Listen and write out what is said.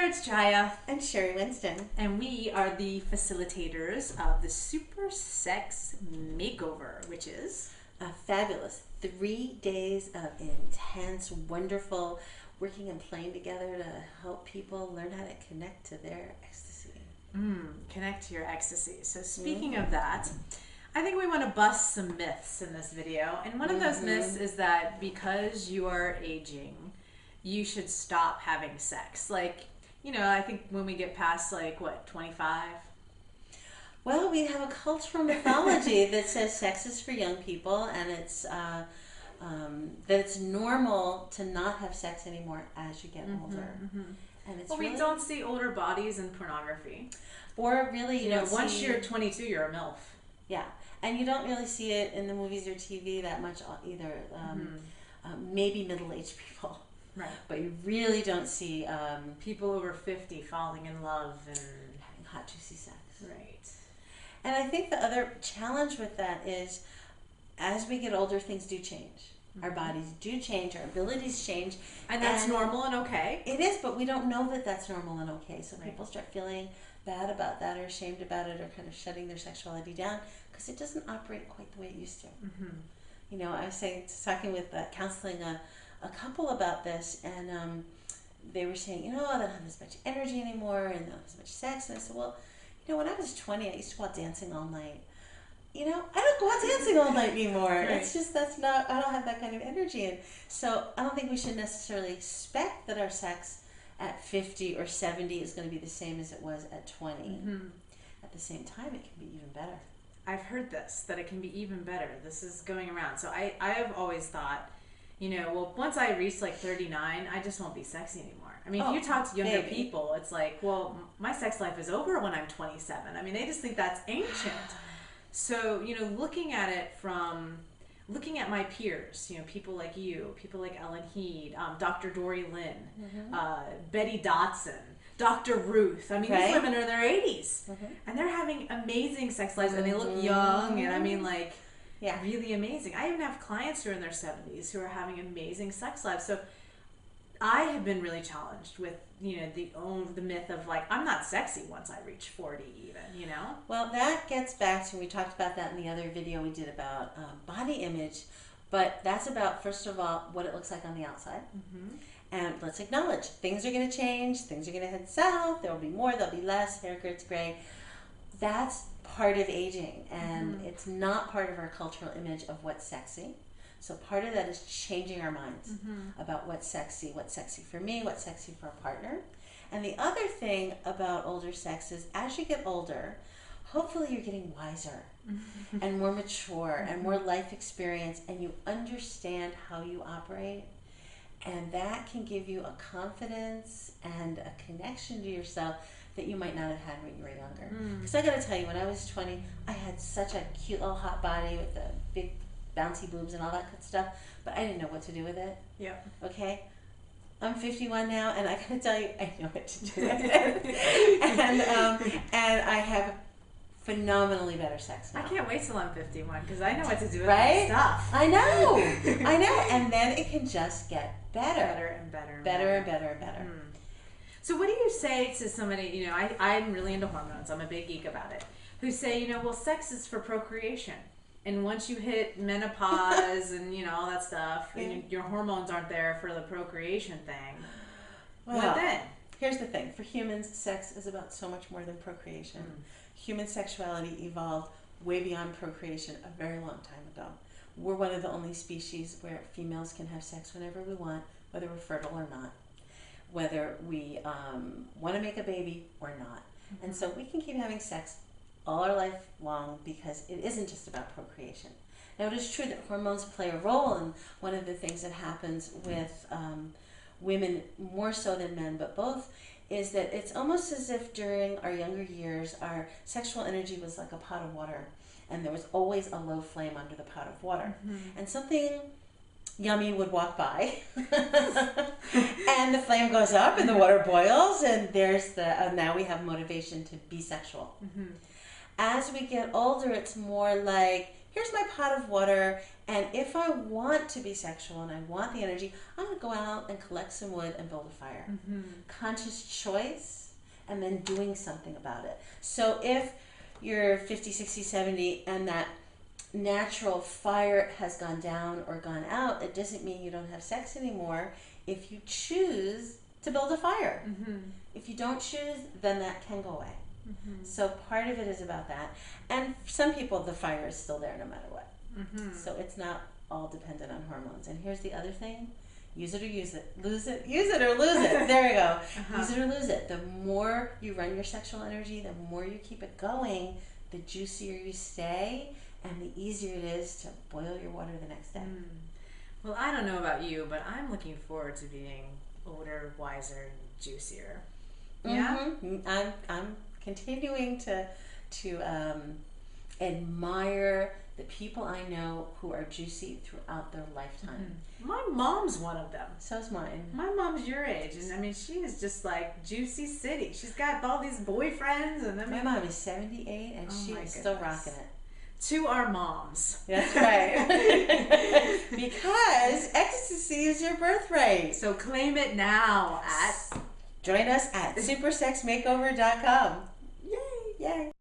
it's Jaya. And Sherry Winston. And we are the facilitators of the Super Sex Makeover, which is a fabulous 3 days of intense, wonderful working and playing together to help people learn how to connect to their ecstasy. Connect to your ecstasy. So speaking of that, I think we want to bust some myths in this video. And one of those myths is that because you are aging, you should stop having sex. Like, you know, I think when we get past, like, what, 25? Well, we have a cultural mythology that says sex is for young people, and it's that it's normal to not have sex anymore as you get older. And it's we don't see older bodies in pornography. Or really, you know, once you're 22, you're a MILF. Yeah, and you don't really see it in the movies or TV that much either. Maybe middle-aged people. Right. But you really don't see people over 50 falling in love and having hot, juicy sex. Right. And I think the other challenge with that is as we get older, things do change. Our bodies do change, our abilities change. And that's normal and okay. It is, but we don't know that that's normal and okay. So people start feeling bad about that or ashamed about it or kind of shutting their sexuality down because it doesn't operate quite the way it used to. You know, I was talking with counseling a couple about this, and they were saying, you know, I don't have as much energy anymore and I don't have as much sex. And I said, well, you know, when I was 20, I used to go out dancing all night. You know, I don't go out dancing all night anymore. It's just, I don't have that kind of energy. And so I don't think we should necessarily expect that our sex at 50 or 70 is going to be the same as it was at 20. At the same time, it can be even better. I've heard this, that it can be even better. This is going around. So I have always thought, you know, well, once I reach like 39, I just won't be sexy anymore. I mean, if you talk to younger people, it's like, well, my sex life is over when I'm 27. I mean, they just think that's ancient. So, you know, looking at my peers, you know, people like you, people like Ellen Heed, Dr. Dory Lynn, Betty Dotson, Dr. Ruth. I mean, these women are in their 80s. And they're having amazing sex lives, and they look young, and I mean, like, really amazing. I even have clients who are in their 70s who are having amazing sex lives. So I have been really challenged with, you know, the myth of, like, I'm not sexy once I reach 40 even, you know? Well, that gets back to, we talked about that in the other video we did about body image, but that's about, first of all, what it looks like on the outside. And let's acknowledge, things are going to change, things are going to head south, there will be more, there'll be less, hair gets gray. That's part of aging, and it's not part of our cultural image of what's sexy. So part of that is changing our minds about what's sexy for me, what's sexy for a partner. And the other thing about older sex is as you get older, hopefully you're getting wiser and more mature and more life experience, and you understand how you operate. And that can give you a confidence and a connection to yourself that you might not have had when you were younger. Because I got to tell you, when I was 20, I had such a cute little hot body with the big bouncy boobs and all that good stuff, but I didn't know what to do with it. Okay? I'm 51 now, and I gotta tell you, I know what to do with it. and I have phenomenally better sex now. I can't wait till I'm 51 because I know what to do with my stuff. I know, and then it can just get better and better. So what do you say to somebody, you know, I'm really into hormones, I'm a big geek about it, who say, you know, well, sex is for procreation. And once you hit menopause and, you know, all that stuff, and your hormones aren't there for the procreation thing, what then? Here's the thing. For humans, sex is about so much more than procreation. Human sexuality evolved way beyond procreation a very long time ago. We're one of the only species where females can have sex whenever we want, whether we're fertile or not, whether we want to make a baby or not. And so we can keep having sex all our life long because it isn't just about procreation. Now, it is true that hormones play a role, and one of the things that happens with women more so than men, but both, is that it's almost as if during our younger years our sexual energy was like a pot of water, and there was always a low flame under the pot of water. And something yummy would walk by and the flame goes up and the water boils, and there's the now we have motivation to be sexual. As we get older, it's more like here's my pot of water, and if I want to be sexual and I want the energy, I'm going to go out and collect some wood and build a fire. Conscious choice, and then doing something about it. So if you're 50, 60, 70, and that natural fire has gone down or gone out, it doesn't mean you don't have sex anymore if you choose to build a fire. If you don't choose, then that can go away. So part of it is about that. And for some people, the fire is still there no matter what. So it's not all dependent on hormones. And here's the other thing. Use it or use it. Lose it. Use it or lose it. There you go. Use it or lose it. The more you run your sexual energy, the more you keep it going, the juicier you stay, and the easier it is to boil your water the next day. Well, I don't know about you, but I'm looking forward to being older, wiser, and juicier. Yeah? I'm continuing to admire the people I know who are juicy throughout their lifetime. My mom's one of them. So's mine. My mom's your age, and I mean, she is just like Juicy City. She's got all these boyfriends, and I mean, my mom is 78, and she is still rocking it. To our moms. That's right. Because ecstasy is your birthright. So claim it now at... Join us at supersexmakeover.com. Yay! Yay!